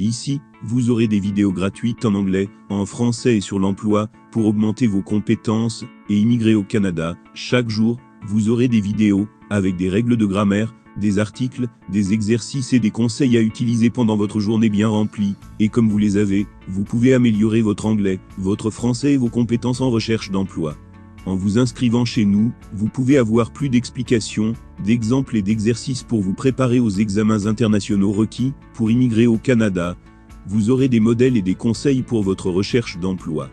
Ici, vous aurez des vidéos gratuites en anglais, en français et sur l'emploi, pour augmenter vos compétences et immigrer au Canada. Chaque jour, vous aurez des vidéos, avec des règles de grammaire, des articles, des exercices et des conseils à utiliser pendant votre journée bien remplie. Et comme vous les avez, vous pouvez améliorer votre anglais, votre français et vos compétences en recherche d'emploi. En vous inscrivant chez nous, vous pouvez avoir plus d'explications, d'exemples et d'exercices pour vous préparer aux examens internationaux requis pour immigrer au Canada. Vous aurez des modèles et des conseils pour votre recherche d'emploi.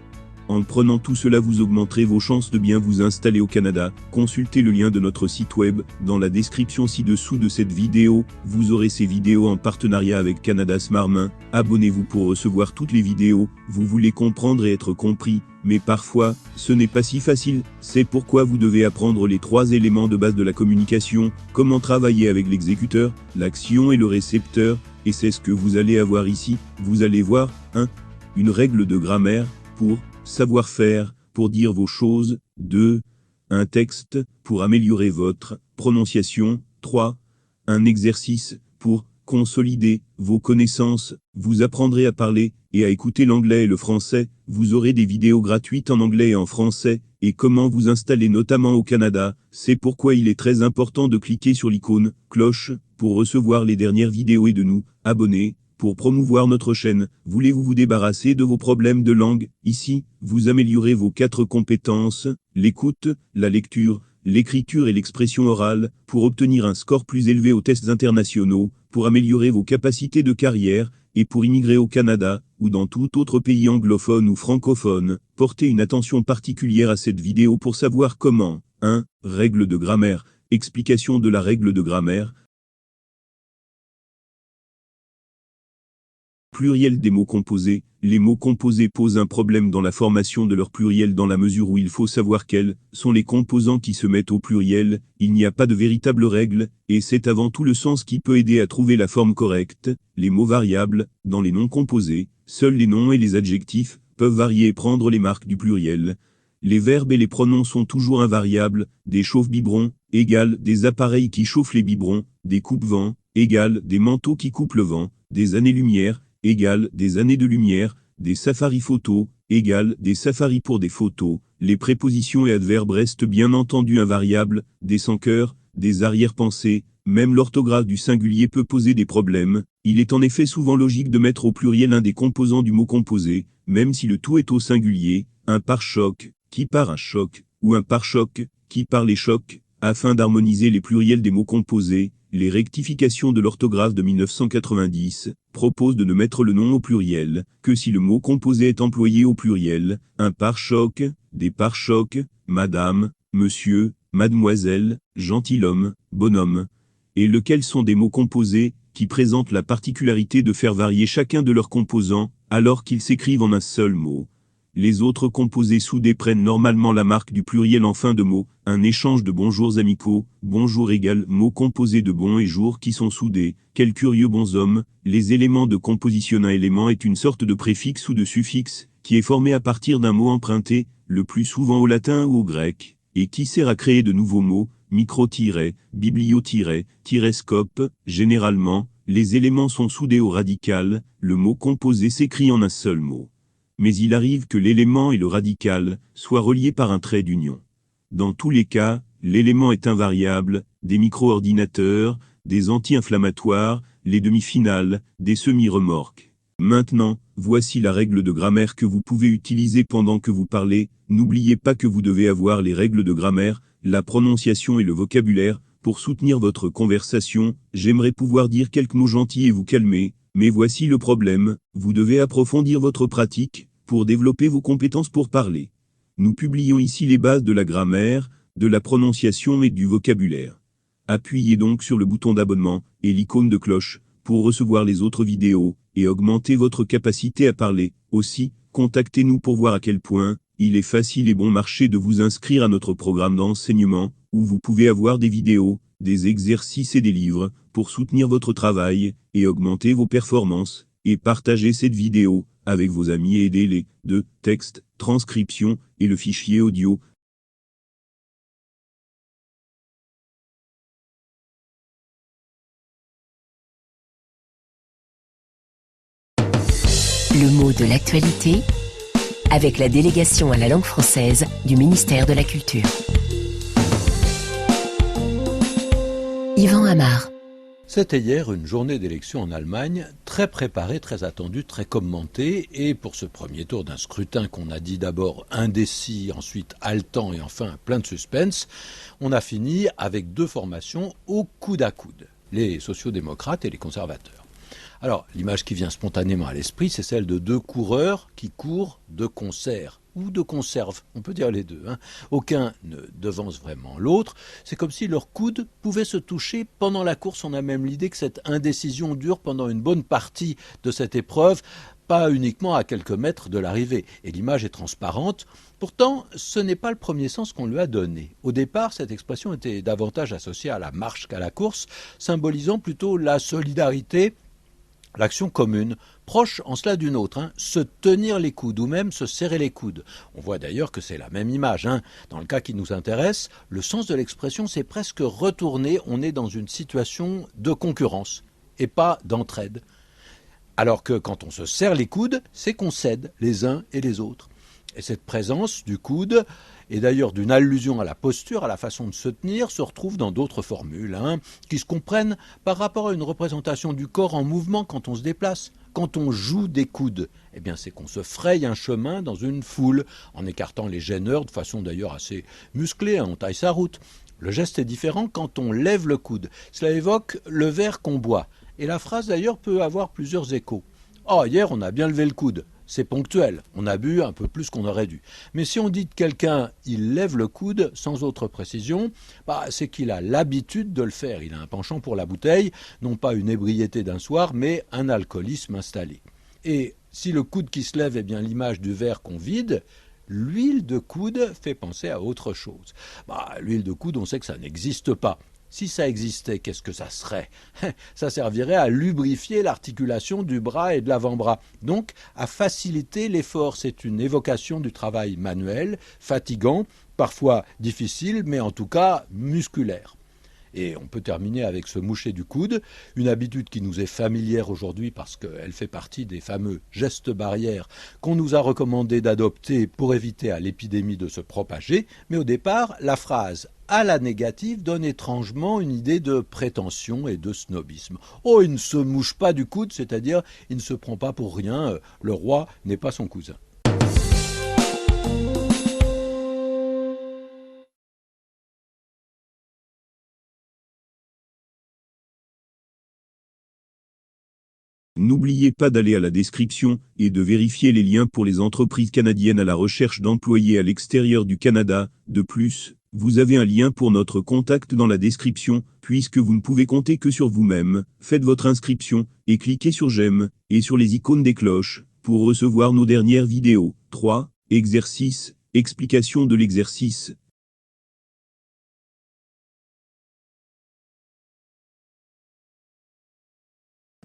En prenant tout cela, vous augmenterez vos chances de bien vous installer au Canada. Consultez le lien de notre site web dans la description ci-dessous de cette vidéo. Vous aurez ces vidéos en partenariat avec Canada Smartmain. Abonnez-vous pour recevoir toutes les vidéos. Vous voulez comprendre et être compris, mais parfois, ce n'est pas si facile. C'est pourquoi vous devez apprendre les 3 éléments de base de la communication, comment travailler avec l'exécuteur, l'action et le récepteur, et c'est ce que vous allez avoir ici. Vous allez voir, 1. Une règle de grammaire, pour savoir-faire, pour dire vos choses. 2. Un texte, pour améliorer votre prononciation. 3. Un exercice, pour consolider vos connaissances. Vous apprendrez à parler et à écouter l'anglais et le français. Vous aurez des vidéos gratuites en anglais et en français, et comment vous installer notamment au Canada. C'est pourquoi il est très important de cliquer sur l'icône cloche pour recevoir les dernières vidéos et de nous abonner. Pour promouvoir notre chaîne, voulez-vous vous débarrasser de vos problèmes de langue? Ici, vous améliorez vos 4 compétences, l'écoute, la lecture, l'écriture et l'expression orale, pour obtenir un score plus élevé aux tests internationaux, pour améliorer vos capacités de carrière, et pour immigrer au Canada, ou dans tout autre pays anglophone ou francophone. Portez une attention particulière à cette vidéo pour savoir comment. 1. Règle de grammaire. Explication de la règle de grammaire. Pluriel des mots composés. Les mots composés posent un problème dans la formation de leur pluriel dans la mesure où il faut savoir quels sont les composants qui se mettent au pluriel. Il n'y a pas de véritable règle, et c'est avant tout le sens qui peut aider à trouver la forme correcte. Les mots variables, dans les noms composés, seuls les noms et les adjectifs peuvent varier et prendre les marques du pluriel. Les verbes et les pronoms sont toujours invariables. Des chauffe-biberons égale des appareils qui chauffent les biberons, des coupe-vents égale des manteaux qui coupent le vent, des années-lumière égale des années de lumière, des safaris photos, égale des safaris pour des photos. Les prépositions et adverbes restent bien entendu invariables, des sans-cœurs, des arrière-pensées, même l'orthographe du singulier peut poser des problèmes. Il est en effet souvent logique de mettre au pluriel un des composants du mot composé, même si le tout est au singulier, un pare-choc, qui part un choc, ou un pare-choc, qui part les chocs, afin d'harmoniser les pluriels des mots composés. Les rectifications de l'orthographe de 1990 proposent de ne mettre le nom au pluriel que si le mot composé est employé au pluriel. Un pare-choc, des pare-chocs, madame, monsieur, mademoiselle, gentilhomme, bonhomme. Et lesquels sont des mots composés qui présentent la particularité de faire varier chacun de leurs composants alors qu'ils s'écrivent en un seul mot. Les autres composés soudés prennent normalement la marque du pluriel en fin de mot. Un échange de bonjours amicaux, bonjour égale mot composé de bon et jour qui sont soudés. Quels curieux bonshommes. Les éléments de composition. Un élément est une sorte de préfixe ou de suffixe, qui est formé à partir d'un mot emprunté, le plus souvent au latin ou au grec, et qui sert à créer de nouveaux mots, micro-tiret, biblio-tiret, tirescope. Généralement, les éléments sont soudés au radical, le mot composé s'écrit en un seul mot. Mais il arrive que l'élément et le radical soient reliés par un trait d'union. Dans tous les cas, l'élément est invariable, des micro-ordinateurs, des anti-inflammatoires, les demi-finales, des semi-remorques. Maintenant, voici la règle de grammaire que vous pouvez utiliser pendant que vous parlez. N'oubliez pas que vous devez avoir les règles de grammaire, la prononciation et le vocabulaire. Pour soutenir votre conversation, j'aimerais pouvoir dire quelques mots gentils et vous calmer. Mais voici le problème, vous devez approfondir votre pratique pour développer vos compétences pour parler. Nous publions ici les bases de la grammaire, de la prononciation et du vocabulaire. Appuyez donc sur le bouton d'abonnement et l'icône de cloche pour recevoir les autres vidéos et augmenter votre capacité à parler. Aussi, contactez-nous pour voir à quel point il est facile et bon marché de vous inscrire à notre programme d'enseignement où vous pouvez avoir des vidéos, des exercices et des livres pour soutenir votre travail et augmenter vos performances, et partager cette vidéo avec vos amis et aidez-les de texte, transcription et le fichier audio. Le mot de l'actualité avec la délégation à la langue française du ministère de la Culture. Yvan Amar. C'était hier une journée d'élection en Allemagne, très préparée, très attendue, très commentée, et pour ce premier tour d'un scrutin qu'on a dit d'abord indécis, ensuite haletant et enfin plein de suspense, on a fini avec deux formations au coude à coude, les sociaux-démocrates et les conservateurs. Alors, l'image qui vient spontanément à l'esprit, c'est celle de deux coureurs qui courent de concert ou de conserve, on peut dire les deux. Aucun ne devance vraiment l'autre. C'est comme si leurs coudes pouvaient se toucher pendant la course. On a même l'idée que cette indécision dure pendant une bonne partie de cette épreuve, pas uniquement à quelques mètres de l'arrivée. Et l'image est transparente. Pourtant, ce n'est pas le premier sens qu'on lui a donné. Au départ, cette expression était davantage associée à la marche qu'à la course, symbolisant plutôt la solidarité, l'action commune, proche en cela d'une autre, se tenir les coudes ou même se serrer les coudes. On voit d'ailleurs que c'est la même image. Dans le cas qui nous intéresse, le sens de l'expression s'est presque retourné. On est dans une situation de concurrence et pas d'entraide. Alors que quand on se serre les coudes, c'est qu'on cède les uns et les autres. Et cette présence du coude, et d'ailleurs d'une allusion à la posture, à la façon de se tenir, se retrouve dans d'autres formules, qui se comprennent par rapport à une représentation du corps en mouvement quand on se déplace. Quand on joue des coudes, c'est qu'on se fraye un chemin dans une foule, en écartant les gêneurs de façon d'ailleurs assez musclée, on taille sa route. Le geste est différent quand on lève le coude. Cela évoque le verre qu'on boit. Et la phrase d'ailleurs peut avoir plusieurs échos. « Oh, hier on a bien levé le coude ». C'est ponctuel, on a bu un peu plus qu'on aurait dû. Mais si on dit de quelqu'un « il lève le coude » sans autre précision, c'est qu'il a l'habitude de le faire. Il a un penchant pour la bouteille, non pas une ébriété d'un soir, mais un alcoolisme installé. Et si le coude qui se lève est bien l'image du verre qu'on vide, l'huile de coude fait penser à autre chose. L'huile de coude, on sait que ça n'existe pas. Si ça existait, qu'est-ce que ça serait ? Ça servirait à lubrifier l'articulation du bras et de l'avant-bras, donc à faciliter l'effort. C'est une évocation du travail manuel, fatigant, parfois difficile, mais en tout cas musculaire. Et on peut terminer avec ce moucher du coude, une habitude qui nous est familière aujourd'hui parce qu'elle fait partie des fameux gestes barrières qu'on nous a recommandé d'adopter pour éviter à l'épidémie de se propager. Mais au départ, la phrase « à la négative » donne étrangement une idée de prétention et de snobisme. Oh, il ne se mouche pas du coude, c'est-à-dire il ne se prend pas pour rien, le roi n'est pas son cousin. N'oubliez pas d'aller à la description et de vérifier les liens pour les entreprises canadiennes à la recherche d'employés à l'extérieur du Canada. De plus, vous avez un lien pour notre contact dans la description, puisque vous ne pouvez compter que sur vous-même. Faites votre inscription et cliquez sur j'aime et sur les icônes des cloches pour recevoir nos dernières vidéos. 3. Exercice. Explication de l'exercice.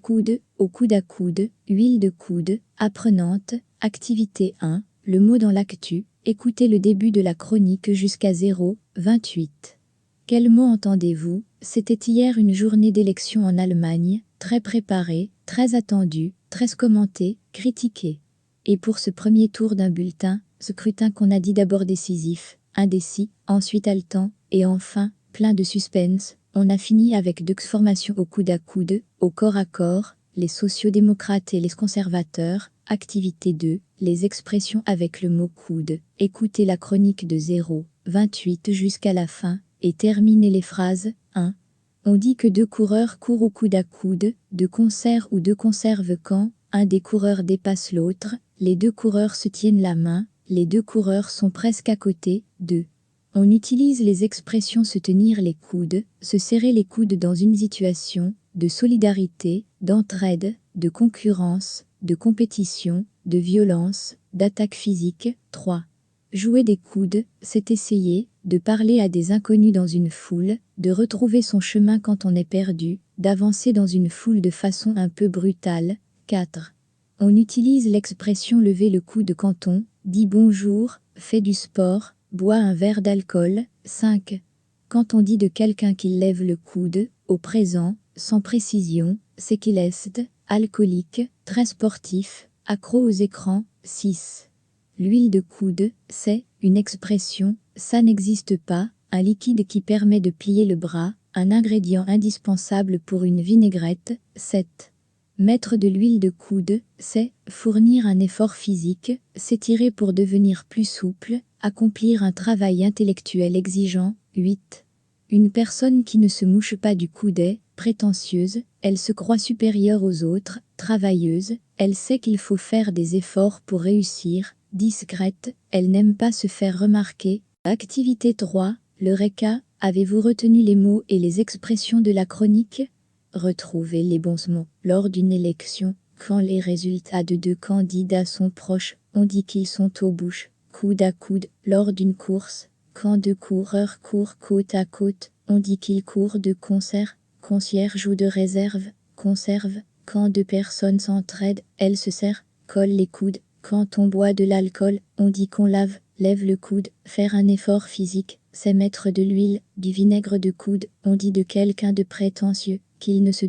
Coude, au coude à coude, huile de coude, apprenante, activité 1, le mot dans l'actu, écoutez le début de la chronique jusqu'à 0,28. Quel mot entendez-vous ? C'était hier une journée d'élection en Allemagne, très préparée, très attendue, très commentée, critiquée. Et pour ce premier tour d'un bulletin, scrutin qu'on a dit d'abord décisif, indécis, ensuite haletant, et enfin, plein de suspense, on a fini avec deux formations au coude à coude, au corps à corps, les sociaux-démocrates et les conservateurs, activité 2, les expressions avec le mot coude. Écoutez la chronique de 0,28 jusqu'à la fin, et terminez les phrases. 1. On dit que deux coureurs courent au coude à coude, de concert ou de conserve quand un des coureurs dépasse l'autre, les deux coureurs se tiennent la main, les deux coureurs sont presque à côté. 2. On utilise les expressions se tenir les coudes, se serrer les coudes dans une situation de solidarité, d'entraide, de concurrence, de compétition, de violence, d'attaque physique. 3. Jouer des coudes, c'est essayer de parler à des inconnus dans une foule, de retrouver son chemin quand on est perdu, d'avancer dans une foule de façon un peu brutale. 4. On utilise l'expression lever le coude quand on dit bonjour, fait du sport, boit un verre d'alcool. 5. Quand on dit de quelqu'un qu'il lève le coude, au présent, sans précision, c'est qu'il est alcoolique, très sportif, accro aux écrans, 6. L'huile de coude, c'est une expression, ça n'existe pas, un liquide qui permet de plier le bras, un ingrédient indispensable pour une vinaigrette, 7. Mettre de l'huile de coude, c'est fournir un effort physique, s'étirer pour devenir plus souple, accomplir un travail intellectuel exigeant, 8. Une personne qui ne se mouche pas du coude est prétentieuse, elle se croit supérieure aux autres, travailleuse, elle sait qu'il faut faire des efforts pour réussir, discrète, elle n'aime pas se faire remarquer. Activité 3, l'Eureka, avez-vous retenu les mots et les expressions de la chronique? Retrouvez les bons mots. Lors d'une élection, quand les résultats de deux candidats sont proches, on dit qu'ils sont aux bouches, coude à coude. Lors d'une course, quand deux coureurs courent côte à côte, on dit qu'ils courent de concert, concierge ou de réserve, conserve. Quand deux personnes s'entraident, elles se serrent, collent les coudes. Quand on boit de l'alcool, on dit qu'on lève le coude. Faire un effort physique, c'est mettre de l'huile, du vinaigre de coude. On dit de quelqu'un de prétentieux qu'il ne se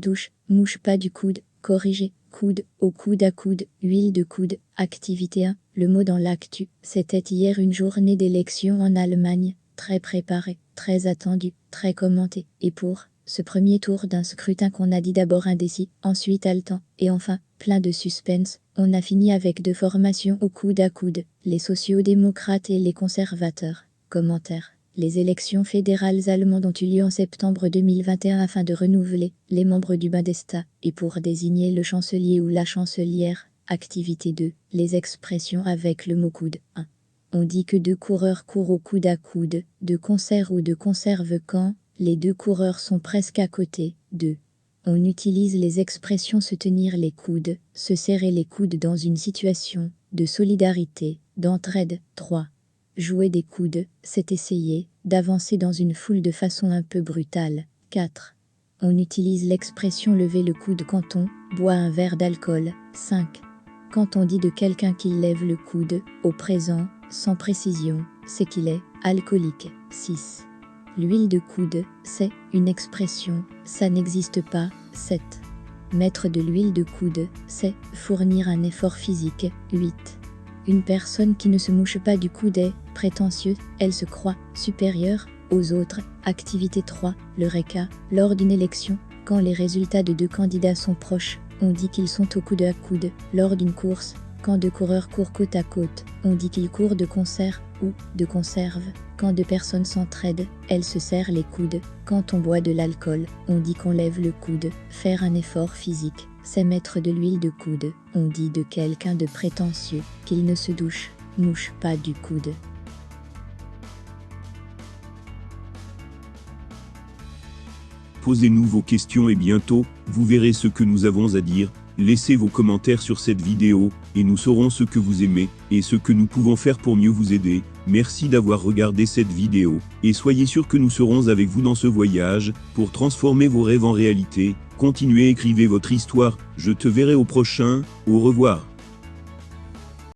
mouche pas du coude. Corriger, coude, au coude à coude, huile de coude. Activité 1, le mot dans l'actu. C'était hier une journée d'élection en Allemagne, très préparée, très attendue, très commentée. Et pour ce premier tour d'un scrutin qu'on a dit d'abord indécis, ensuite haletant, et enfin, plein de suspense, on a fini avec deux formations au coude à coude, les sociaux-démocrates et les conservateurs. Commentaire. Les élections fédérales allemandes ont eu lieu en septembre 2021 afin de renouveler les membres du Bundestag et pour désigner le chancelier ou la chancelière. Activité 2. Les expressions avec le mot coude. 1. On dit que deux coureurs courent au coude à coude, de concert ou de conserve quand les deux coureurs sont presque à côté. 2. On utilise les expressions se tenir les coudes, se serrer les coudes dans une situation de solidarité, d'entraide. 3. Jouer des coudes, c'est essayer d'avancer dans une foule de façon un peu brutale. 4. On utilise l'expression lever le coude quand on boit un verre d'alcool. 5. Quand on dit de quelqu'un qu'il lève le coude, au présent, sans précision, c'est qu'il est alcoolique. 6. L'huile de coude, c'est une expression, ça n'existe pas. 7. Mettre de l'huile de coude, c'est fournir un effort physique. 8. Une personne qui ne se mouche pas du coude est prétentieuse, elle se croit supérieure aux autres. Activité 3, l'Eureka. Lors d'une élection, quand les résultats de deux candidats sont proches, on dit qu'ils sont au coude à coude. Lors d'une course, quand deux coureurs courent côte à côte, on dit qu'ils courent de concert ou de conserve. Quand deux personnes s'entraident, elles se serrent les coudes. Quand on boit de l'alcool, on dit qu'on lève le coude. Faire un effort physique, c'est mettre de l'huile de coude. On dit de quelqu'un de prétentieux qu'il ne se mouche pas du coude. Posez-nous vos questions et bientôt, vous verrez ce que nous avons à dire. Laissez vos commentaires sur cette vidéo, et nous saurons ce que vous aimez, et ce que nous pouvons faire pour mieux vous aider. Merci d'avoir regardé cette vidéo, et soyez sûr que nous serons avec vous dans ce voyage, pour transformer vos rêves en réalité. Continuez, écrivez votre histoire, je te verrai au prochain, au revoir.